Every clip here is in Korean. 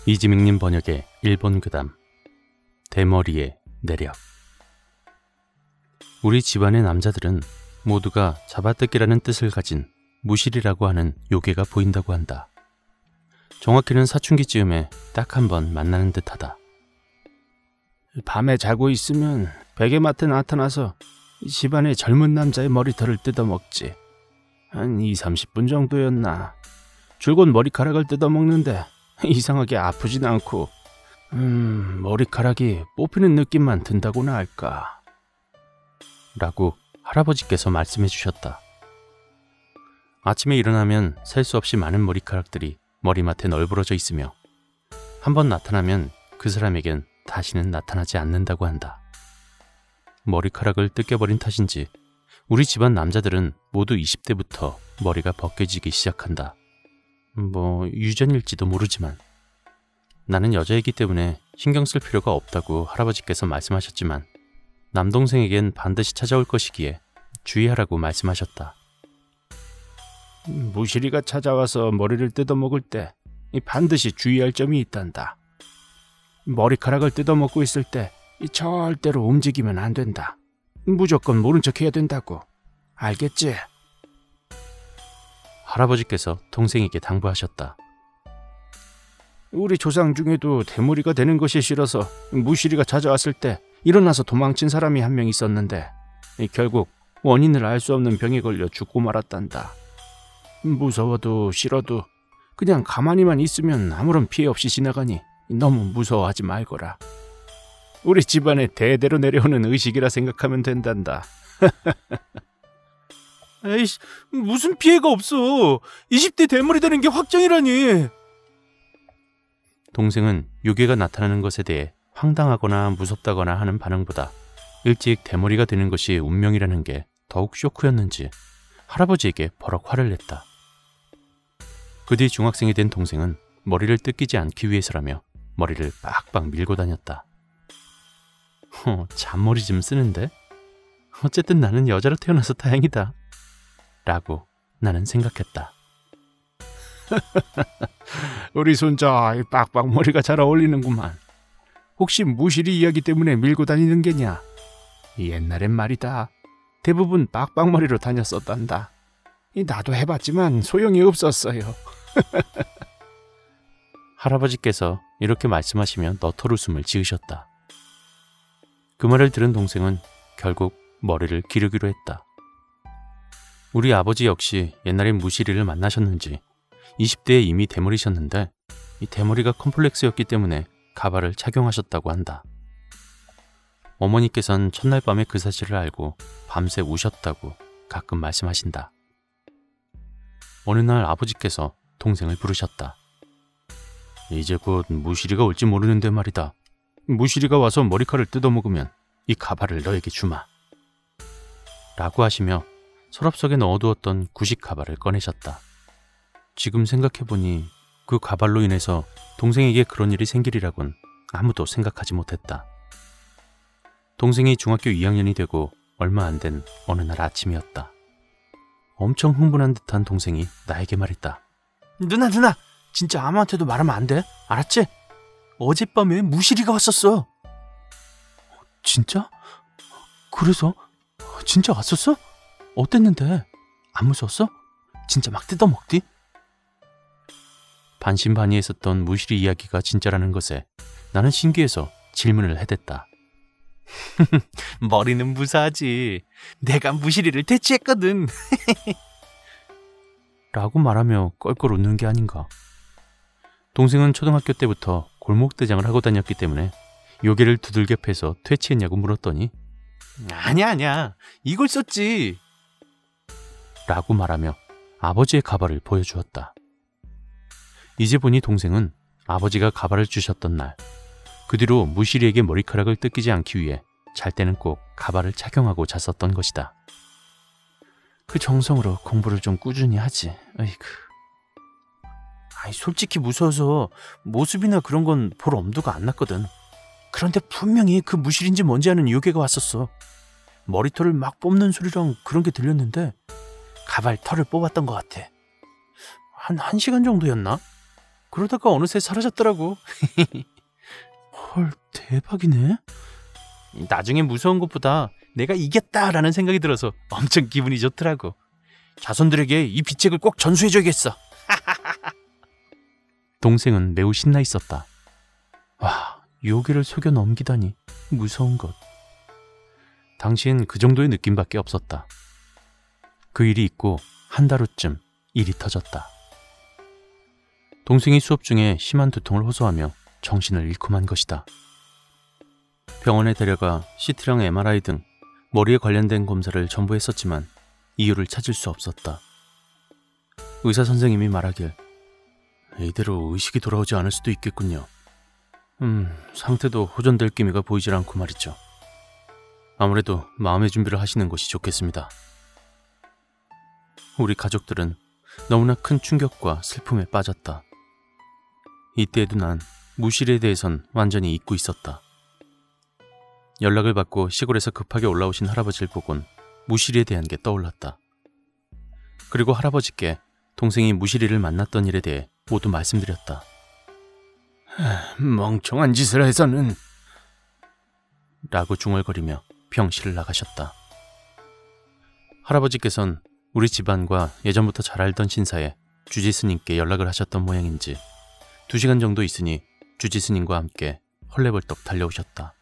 이지민님 번역의 일본 괴담 대머리의 내력. 우리 집안의 남자들은 모두가 잡아뜯기라는 뜻을 가진 무실이라고 하는 요괴가 보인다고 한다. 정확히는 사춘기쯤에 딱 한 번 만나는 듯하다. 밤에 자고 있으면 베개맡에 나타나서 집안의 젊은 남자의 머리털을 뜯어먹지. 한 20-30분 정도였나. 줄곧 머리카락을 뜯어먹는데 이상하게 아프진 않고 머리카락이 뽑히는 느낌만 든다고나 할까. 라고 할아버지께서 말씀해 주셨다. 아침에 일어나면 셀 수 없이 많은 머리카락들이 머리맡에 널브러져 있으며 한번 나타나면 그 사람에겐 다시는 나타나지 않는다고 한다. 머리카락을 뜯겨버린 탓인지 우리 집안 남자들은 모두 20대부터 머리가 벗겨지기 시작한다. 유전일지도 모르지만 나는 여자이기 때문에 신경 쓸 필요가 없다고 할아버지께서 말씀하셨지만 남동생에겐 반드시 찾아올 것이기에 주의하라고 말씀하셨다. 무시리가 찾아와서 머리를 뜯어먹을 때 반드시 주의할 점이 있단다. 머리카락을 뜯어먹고 있을 때 절대로 움직이면 안 된다. 무조건 모른 척 해야 된다고. 알겠지? 할아버지께서 동생에게 당부하셨다. 우리 조상 중에도 대머리가 되는 것이 싫어서 무시리가 찾아왔을 때 일어나서 도망친 사람이 한 명 있었는데 결국 원인을 알 수 없는 병에 걸려 죽고 말았단다. 무서워도 싫어도 그냥 가만히만 있으면 아무런 피해 없이 지나가니 너무 무서워하지 말거라. 우리 집안에 대대로 내려오는 의식이라 생각하면 된단다. 에이씨, 무슨 피해가 없어. 20대 대머리 되는 게 확정이라니. 동생은 요괴가 나타나는 것에 대해 황당하거나 무섭다거나 하는 반응보다 일찍 대머리가 되는 것이 운명이라는 게 더욱 쇼크였는지 할아버지에게 버럭 화를 냈다. 그 뒤 중학생이 된 동생은 머리를 뜯기지 않기 위해서라며 머리를 빡빡 밀고 다녔다. 잔머리 좀 쓰는데? 어쨌든 나는 여자로 태어나서 다행이다. 라고 나는 생각했다. 우리 손자 빡빡머리가 잘 어울리는구만. 혹시 무시리 이야기 때문에 밀고 다니는 게냐? 옛날엔 말이다. 대부분 빡빡머리로 다녔었단다. 나도 해봤지만 소용이 없었어요. 할아버지께서 이렇게 말씀하시며 너털 웃음을 지으셨다. 그 말을 들은 동생은 결국 머리를 기르기로 했다. 우리 아버지 역시 옛날에 무시리를 만나셨는지 20대에 이미 대머리셨는데 이 대머리가 컴플렉스였기 때문에 가발을 착용하셨다고 한다. 어머니께선 첫날 밤에 그 사실을 알고 밤새 우셨다고 가끔 말씀하신다. 어느 날 아버지께서 동생을 부르셨다. 이제 곧 무시리가 올지 모르는데 말이다. 무시리가 와서 머리카락을 뜯어먹으면 이 가발을 너에게 주마. 라고 하시며 서랍 속에 넣어두었던 구식 가발을 꺼내셨다. 지금 생각해보니 그 가발로 인해서 동생에게 그런 일이 생기리라곤 아무도 생각하지 못했다. 동생이 중학교 2학년이 되고 얼마 안 된 어느 날 아침이었다. 엄청 흥분한 듯한 동생이 나에게 말했다. 누나 진짜 아무한테도 말하면 안 돼. 알았지? 어젯밤에 무시리가 왔었어. 진짜? 그래서? 진짜 왔었어? 어땠는데? 안 무서웠어? 진짜 막 뜯어먹디? 반신반의했었던 무시리 이야기가 진짜라는 것에 나는 신기해서 질문을 해댔다. 머리는 무사하지. 내가 무시리를 퇴치했거든. 라고 말하며 껄껄 웃는 게 아닌가. 동생은 초등학교 때부터 골목대장을 하고 다녔기 때문에 요괴를 두들겨 패서 퇴치했냐고 물었더니 아니야 이걸 썼지. 라고 말하며 아버지의 가발을 보여주었다. 이제 보니 동생은 아버지가 가발을 주셨던 날, 그 뒤로 무시리에게 머리카락을 뜯기지 않기 위해 잘 때는 꼭 가발을 착용하고 잤었던 것이다. 그 정성으로 공부를 좀 꾸준히 하지. 어이구. 솔직히 무서워서 모습이나 그런 건 볼 엄두가 안 났거든. 그런데 분명히 그 무실인지 뭔지 아는 요괴가 왔었어. 머리털을 막 뽑는 소리랑 그런 게 들렸는데 가발 털을 뽑았던 것 같아. 한 1시간 정도였나? 그러다가 어느새 사라졌더라고. 헐, 대박이네. 나중에 무서운 것보다 내가 이겼다라는 생각이 들어서 엄청 기분이 좋더라고. 자손들에게 이 비책을 꼭 전수해줘야겠어. 동생은 매우 신나 있었다. 와, 요괴를 속여 넘기다니 무서운 것. 당시엔 그 정도의 느낌밖에 없었다. 그 일이 있고 한 달 후쯤 일이 터졌다. 동생이 수업 중에 심한 두통을 호소하며 정신을 잃고 만 것이다. 병원에 데려가 CT랑 MRI 등 머리에 관련된 검사를 전부 했었지만 이유를 찾을 수 없었다. 의사 선생님이 말하길 이대로 의식이 돌아오지 않을 수도 있겠군요. 상태도 호전될 기미가 보이질 않고 말이죠. 아무래도 마음의 준비를 하시는 것이 좋겠습니다. 우리 가족들은 너무나 큰 충격과 슬픔에 빠졌다. 이때에도 난 무실에 대해선 완전히 잊고 있었다. 연락을 받고 시골에서 급하게 올라오신 할아버지를 보곤 무실에 대한 게 떠올랐다. 그리고 할아버지께 동생이 무실이를 만났던 일에 대해 모두 말씀드렸다. 멍청한 짓을 해서는 라고 중얼거리며 병실을 나가셨다. 할아버지께선 우리 집안과 예전부터 잘 알던 신사에 주지스님께 연락을 하셨던 모양인지 2시간 정도 있으니 주지스님과 함께 헐레벌떡 달려오셨다.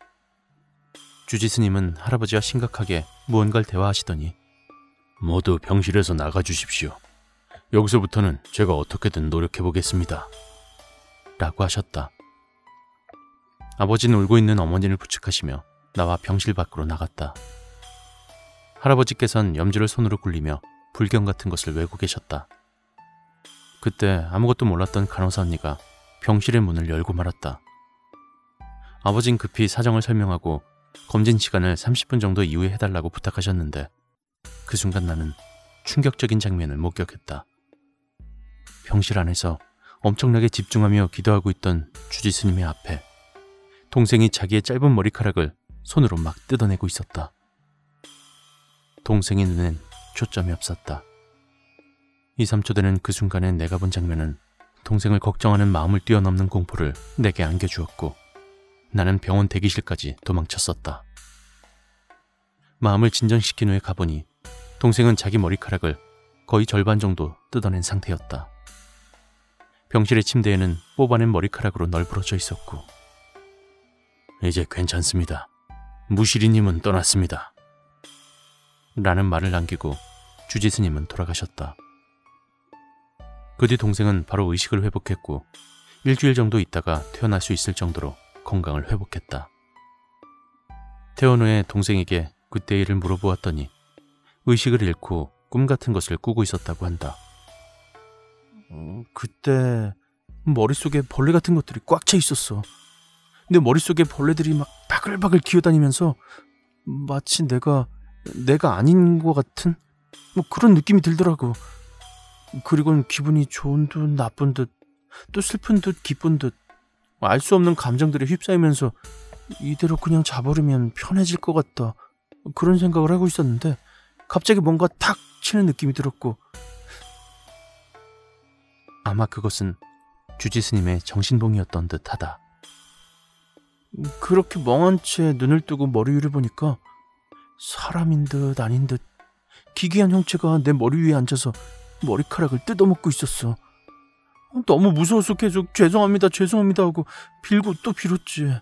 주지스님은 할아버지와 심각하게 무언가를 대화하시더니 모두 병실에서 나가주십시오. 여기서부터는 제가 어떻게든 노력해보겠습니다. 라고 하셨다. 아버지는 울고 있는 어머니를 부축하시며 나와 병실 밖으로 나갔다. 할아버지께선 염주를 손으로 굴리며 불경 같은 것을 외고 계셨다. 그때 아무것도 몰랐던 간호사 언니가 병실의 문을 열고 말았다. 아버진 급히 사정을 설명하고 검진 시간을 30분 정도 이후에 해달라고 부탁하셨는데 그 순간 나는 충격적인 장면을 목격했다. 병실 안에서 엄청나게 집중하며 기도하고 있던 주지스님의 앞에 동생이 자기의 짧은 머리카락을 손으로 막 뜯어내고 있었다. 동생의 눈엔 초점이 없었다. 2, 3초 되는 그 순간에 내가 본 장면은 동생을 걱정하는 마음을 뛰어넘는 공포를 내게 안겨주었고 나는 병원 대기실까지 도망쳤었다. 마음을 진정시킨 후에 가보니 동생은 자기 머리카락을 거의 절반 정도 뜯어낸 상태였다. 병실의 침대에는 뽑아낸 머리카락으로 널브러져 있었고 이제 괜찮습니다. 무시리님은 떠났습니다. 라는 말을 남기고 주지스님은 돌아가셨다. 그 뒤 동생은 바로 의식을 회복했고 일주일 정도 있다가 태어날 수 있을 정도로 건강을 회복했다. 퇴원 후에 동생에게 그때 일을 물어보았더니 의식을 잃고 꿈 같은 것을 꾸고 있었다고 한다. 그때 머릿속에 벌레 같은 것들이 꽉 차 있었어. 내 머릿속에 벌레들이 막 바글바글 기어다니면서 마치 내가 아닌 것 같은 그런 느낌이 들더라고. 그리고는 기분이 좋은 듯 나쁜 듯 또 슬픈 듯 기쁜 듯 알 수 없는 감정들에 휩싸이면서 이대로 그냥 자버리면 편해질 것 같다. 그런 생각을 하고 있었는데 갑자기 뭔가 탁 치는 느낌이 들었고 아마 그것은 주지스님의 정신봉이었던 듯하다. 그렇게 멍한 채 눈을 뜨고 머리 위를 보니까 사람인 듯 아닌 듯 기괴한 형체가 내 머리 위에 앉아서 머리카락을 뜯어먹고 있었어. 너무 무서워서 계속 죄송합니다 하고 빌고 또 빌었지.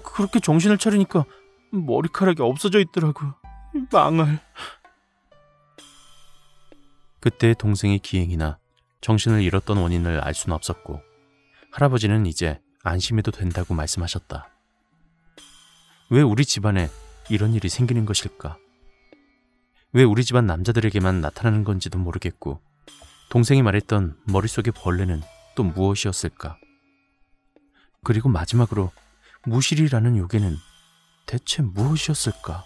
그렇게 정신을 차리니까 머리카락이 없어져 있더라고. 망할. 그때 동생의 기행이나 정신을 잃었던 원인을 알 수는 없었고 할아버지는 이제 안심해도 된다고 말씀하셨다. 왜 우리 집안에 이런 일이 생기는 것일까? 왜 우리 집안 남자들에게만 나타나는 건지도 모르겠고 동생이 말했던 머릿속의 벌레는 또 무엇이었을까? 그리고 마지막으로 무실이라는 요괴는 대체 무엇이었을까?